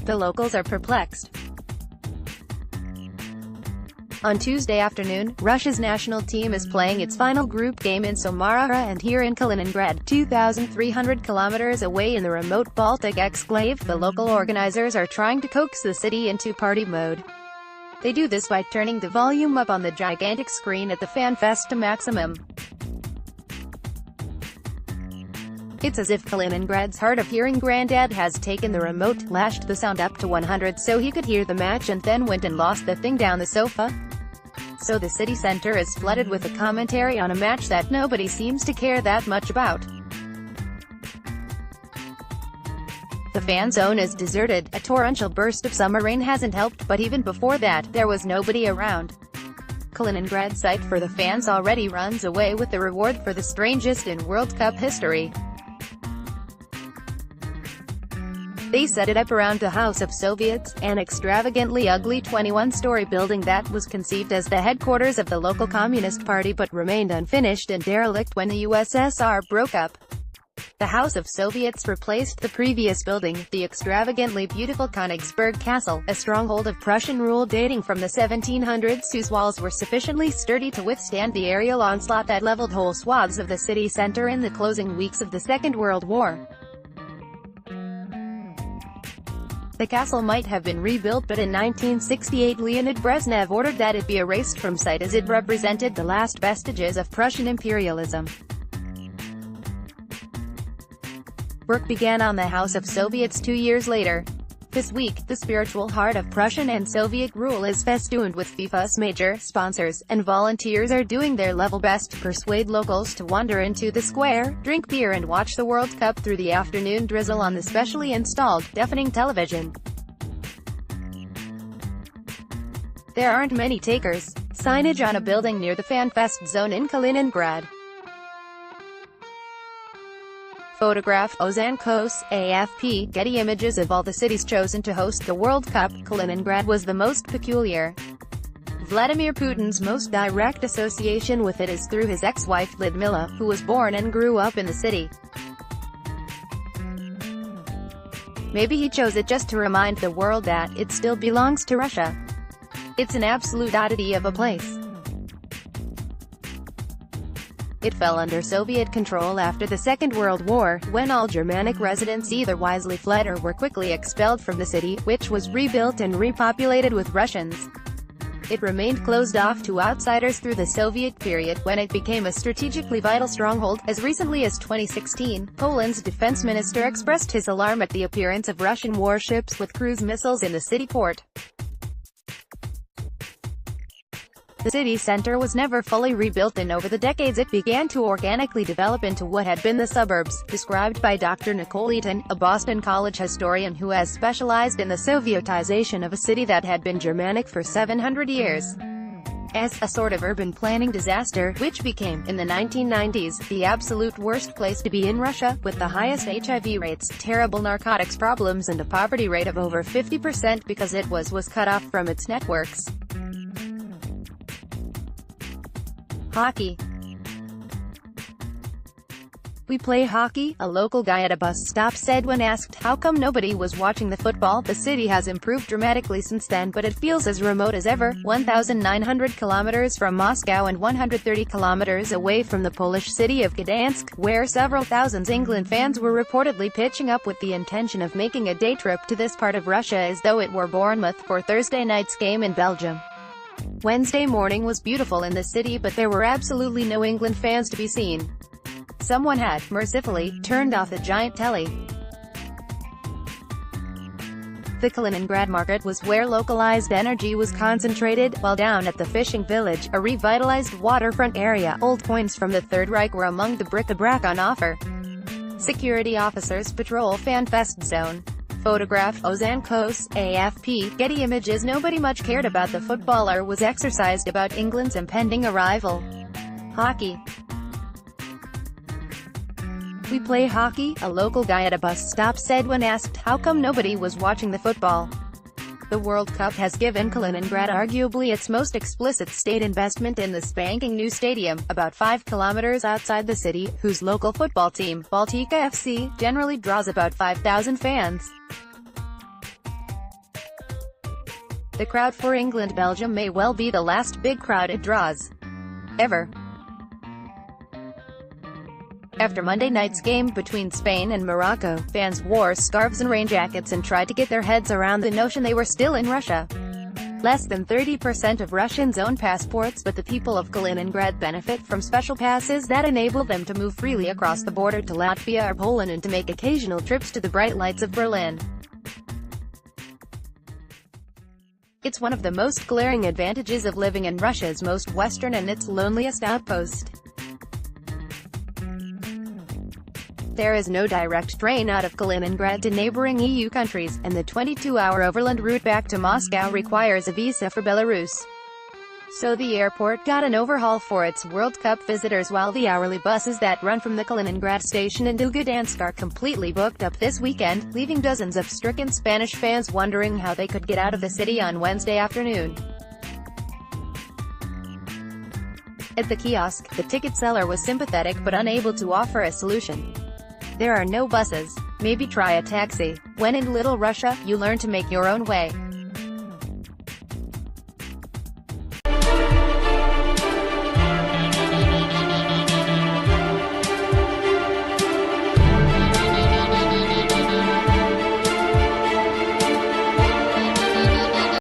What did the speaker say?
The locals are perplexed. On Tuesday afternoon, Russia's national team is playing its final group game in Samara and here in Kaliningrad, 2,300 kilometers away in the remote Baltic exclave. The local organizers are trying to coax the city into party mode. They do this by turning the volume up on the gigantic screen at the fan fest to maximum. It's as if Kaliningrad's hard of hearing grandad has taken the remote, lashed the sound up to 100 so he could hear the match and then went and lost the thing down the sofa. So the city center is flooded with a commentary on a match that nobody seems to care that much about. The fan zone is deserted. A torrential burst of summer rain hasn't helped, but even before that, there was nobody around. Kaliningrad's sight for the fans already runs away with the reward for the strangest in World Cup history. They set it up around the House of Soviets, an extravagantly ugly 21-story building that was conceived as the headquarters of the local Communist Party but remained unfinished and derelict when the USSR broke up. The House of Soviets replaced the previous building, the extravagantly beautiful Königsberg Castle, a stronghold of Prussian rule dating from the 1700s whose walls were sufficiently sturdy to withstand the aerial onslaught that leveled whole swaths of the city center in the closing weeks of the Second World War. The castle might have been rebuilt, but in 1968 Leonid Brezhnev ordered that it be erased from sight as it represented the last vestiges of Prussian imperialism. Work began on the House of Soviets 2 years later. This week, the spiritual heart of Prussian and Soviet rule is festooned with FIFA's major sponsors, and volunteers are doing their level best to persuade locals to wander into the square, drink beer and watch the World Cup through the afternoon drizzle on the specially installed, deafening television. There aren't many takers. Signage on a building near the Fan Fest zone in Kaliningrad. Photographed, Ozan-Kos, AFP, Getty Images. Of all the cities chosen to host the World Cup, Kaliningrad was the most peculiar. Vladimir Putin's most direct association with it is through his ex-wife Lyudmila, who was born and grew up in the city. Maybe he chose it just to remind the world that it still belongs to Russia. It's an absolute oddity of a place. It fell under Soviet control after the Second World War, when all Germanic residents either wisely fled or were quickly expelled from the city, which was rebuilt and repopulated with Russians. It remained closed off to outsiders through the Soviet period, when it became a strategically vital stronghold. As recently as 2016, Poland's defense minister expressed his alarm at the appearance of Russian warships with cruise missiles in the city port. The city center was never fully rebuilt, and over the decades it began to organically develop into what had been the suburbs, described by Dr. Nicole Eaton, a Boston College historian who has specialized in the Sovietization of a city that had been Germanic for 700 years. As a sort of urban planning disaster, which became, in the 1990s, the absolute worst place to be in Russia, with the highest HIV rates, terrible narcotics problems and a poverty rate of over 50% because it was cut off from its networks. Hockey. We play hockey, a local guy at a bus stop said when asked how come nobody was watching the football. The city has improved dramatically since then, but it feels as remote as ever, 1,900 kilometers from Moscow and 130 kilometers away from the Polish city of Gdansk, where several thousand England fans were reportedly pitching up with the intention of making a day trip to this part of Russia as though it were Bournemouth for Thursday night's game in Belgium. Wednesday morning was beautiful in the city, but there were absolutely no England fans to be seen. Someone had, mercifully, turned off the giant telly. The Kaliningrad market was where localized energy was concentrated, while down at the fishing village, a revitalized waterfront area, old coins from the Third Reich were among the bric-a-brac on offer. Security officers patrol Fan Fest zone. Photographed, Ozan-Kos, AFP, Getty Images. Nobody much cared about the footballer was exercised about England's impending arrival. Hockey. We play hockey, a local guy at a bus stop said when asked how come nobody was watching the football. The World Cup has given Kaliningrad arguably its most explicit state investment in the spanking new stadium, about 5 kilometers outside the city, whose local football team, Baltic FC, generally draws about 5,000 fans. The crowd for England-Belgium may well be the last big crowd it draws ever. After Monday night's game between Spain and Morocco, fans wore scarves and rain jackets and tried to get their heads around the notion they were still in Russia. Less than 30% of Russians own passports, but the people of Kaliningrad benefit from special passes that enable them to move freely across the border to Latvia or Poland and to make occasional trips to the bright lights of Berlin. It's one of the most glaring advantages of living in Russia's most western and its loneliest outpost. There is no direct train out of Kaliningrad to neighboring EU countries, and the 22-hour overland route back to Moscow requires a visa for Belarus. So the airport got an overhaul for its World Cup visitors, while the hourly buses that run from the Kaliningrad station into Gdansk are completely booked up this weekend, leaving dozens of stricken Spanish fans wondering how they could get out of the city on Wednesday afternoon. At the kiosk, the ticket seller was sympathetic but unable to offer a solution. "There are no buses. Maybe try a taxi. When in Little Russia, you learn to make your own way."